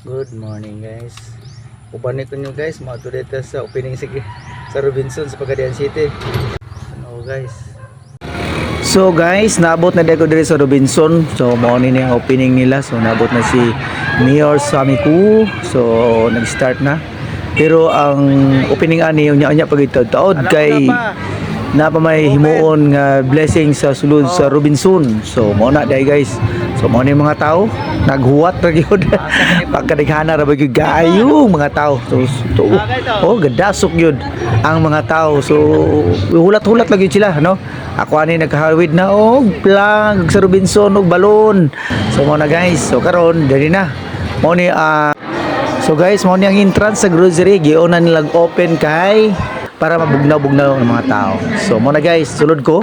Good morning guys. Upanin ko nyo guys, mga dito sa opening sa Robinson sa Pagadian City. Ano guys. So guys, naabot na dito dito sa Robinson. So morning na yung opening nila. So naabot na si Mayor Samiku. So nag-start na. Pero ang opening ani yung nya pag taod kay napamay himuon nga blessing sa sulod sa Robinson. So mo na dai guys. So mo ni mga tao naghuwat ra gyud. Pagkadighana ra gyud gayong mga tao. So gadasok gyud ang mga tao. So hulat-hulat lang gyud sila, no? Ako ani nagkahawid na og flag sa Robinson og balon. So mo na guys. So karon diri na. Mo ni so guys, mo ni ang entrance sa grocery giuna nilang open kay para mabugnaw-bugnaw ng mga tao. So mo na guys, sulod ko.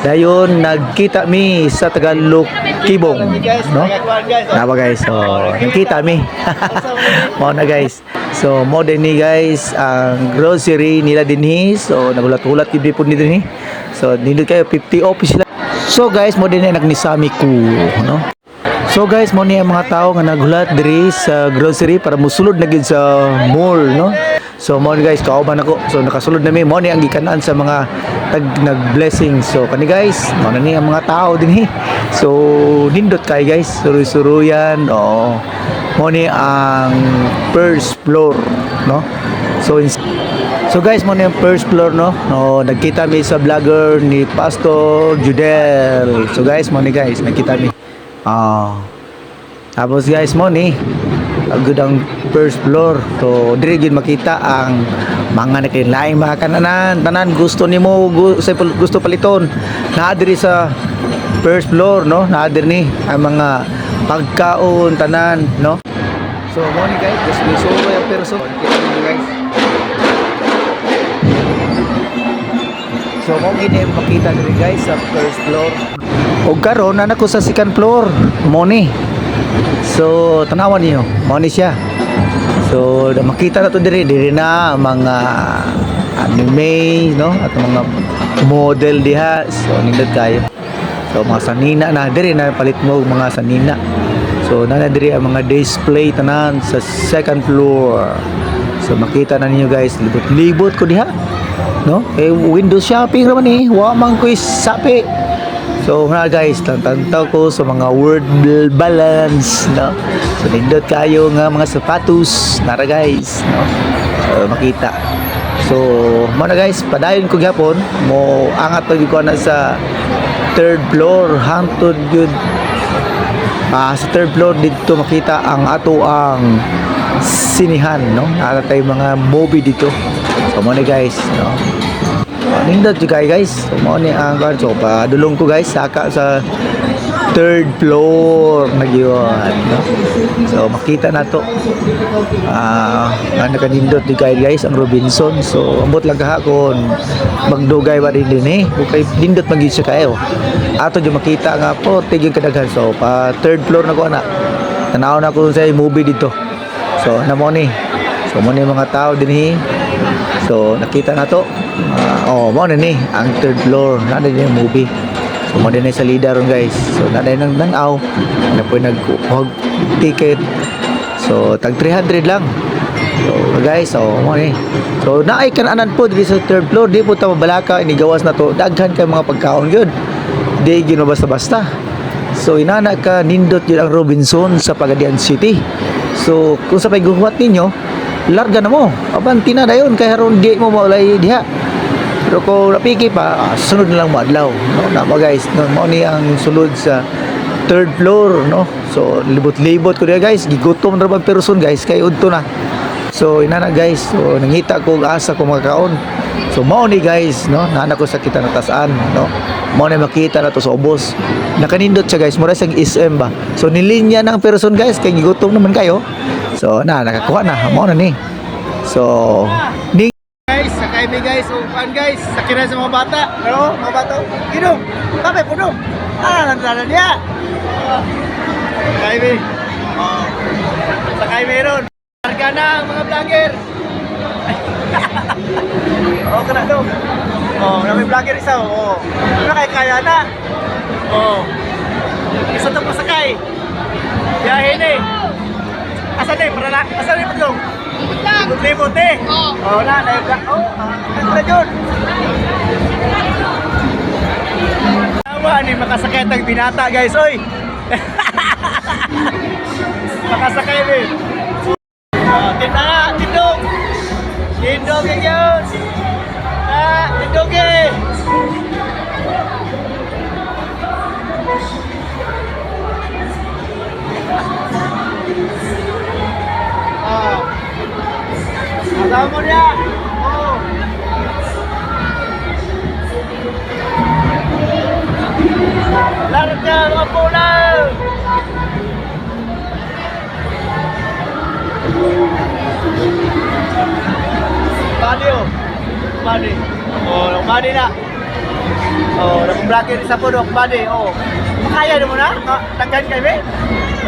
Dayon nagkita mi sa Tagalog Kibong, no? Napa guys. So nagkita mi. Mo na guys. So mo din ni guys ang grocery nila dinhi. So nagulat-ulat gid po ni dinhi. So nindot kayo 50 off sila. So guys, mo din ni Samiku, no? So guys, mo ni ang mga tao nga naghulat diri sa grocery para mosulod na gid sa mall, no? So mo guys, kauban ako. So nakasulod na mi mo ni ang gikanan sa mga nag-blessing. So kani guys, mo na ni ang mga tao dinhi. So nindot kay guys, suruy-suruyan. Oh. Mo ni ang first floor, no? So guys, mo ni ang first floor, no? No, nagkita mi sa vlogger ni Pastor Judel. So guys, mo ni guys, nagkita mi. Tapos guys, mo ni agud ang first floor. So diri gid makita ang mga nakinlaing mga kananan tanan gusto nimo gusto paliton naa diri sa first floor, no? Naa diri ni ang mga pagkaon tanan, no? So mo ni guys, gusto yung person guys. So mo gini makita diri guys sa first floor. Og karon na ko sa second floor mo ni. So tanawan niyo, mo ni siya. So makita na to diri na mga anime, no? At mga model diha. So nindot kayo. So mga sanina na diri na palit mo mga sanina. So na diri ang mga display tanan sa second floor. So makita na ninyo guys, libot-libot ko diha, no? Window shopping ra man ni, wa man ko sapi. So nga guys, tantaw ko sa mga word balance, no? So nindot kayo nga mga sapatos nara guys, no? So makita. So mo na guys, padayon ko gyapon mo angat pag ko na sa third floor hangtod gyud. Sa third floor dito makita ang ato ang sinihan, no? Naratay mga movie dito. So mo na guys, no? Nindot juga guys. So mo ni ang so padulong ko guys saka sa third floor nagyon, no? So makita na to nakanindot di guys ang Robinson. So ambot lang kahakon magdugay ba din eh kay nindot magid siya kayo ato di makita nga po tigil kadaghan. So pa third floor na ko na tanaw na ko sa movie dito. So na mo ni, so mo ni mga tao dinhi. So nakita na to. Mo na ni ang third floor na din yung movie. So mo din sa leader ron guys. So na din nang nanaw na po nag ticket. So tag 300 lang. So guys, mo ni. So naay kan-anan po diri sa third floor, di po ta mabalaka inigawas na to. Daghan kay mga pagkaon gyud. Di gyud basta-basta. So inana ka nindot gyud ang Robinson sa Pagadian City. So kung sa pagguhuwat ninyo, larga na mo. Abanti na dayon kay haron di mo maulay diha. Pero kung napiki pa, sunod na lang mo adlaw, no? Napa guys, no? Mo ni ang sulod sa third floor, no? So libot-libot ko diha guys, gigutom ra bang person guys kay udto na. So inana guys, so nangita ko asa ko makakaon. So mo ni guys, no? Nana ko sa kita natasan, no? Mo ni makita na to sa ubos. Nakanindot siya guys, mura sa SM ba. So nilinya ng person guys kay gigutom naman kayo. So nakakuha na, mo na ni. So guys, sakay mi guys, upan guys, sakiran sa mga bata, no? Mga bata, inom, kape po no? Nandala niya. Sakay mi. Sakay meron. Larga na ang mga vlogger. Kana do. Na may vlogger isa, kaya na. Isa to pasakay. Biyahe ni. Asa na para lang? Asa na pagdong? Lang. Libot eh. Oo. Oh, na ka. Oh, ano jud? Tawa ni makasakay tag binata guys, oy. Makasakay din. Oh, tinara, tindog. Tindog yun. Ah, tindog eh. Oh. Asal mo niya. Oh. Larap ka, mga pula. Badi oh. Badi. Oh, badi na. Oh, nag-bracket sa puno, badi. Oh. Makaya mo na? Tagkan kami?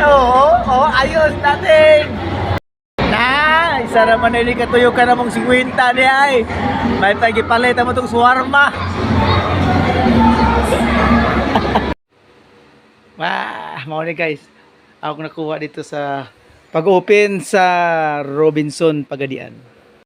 Oo, ayos natin. Na, isa naman na hindi katuyo ka namang 50 niya ay. May pagipalit mo itong swarma. Mau ni guys. Ako nakuha dito sa pag-open sa Robinson Pagadian.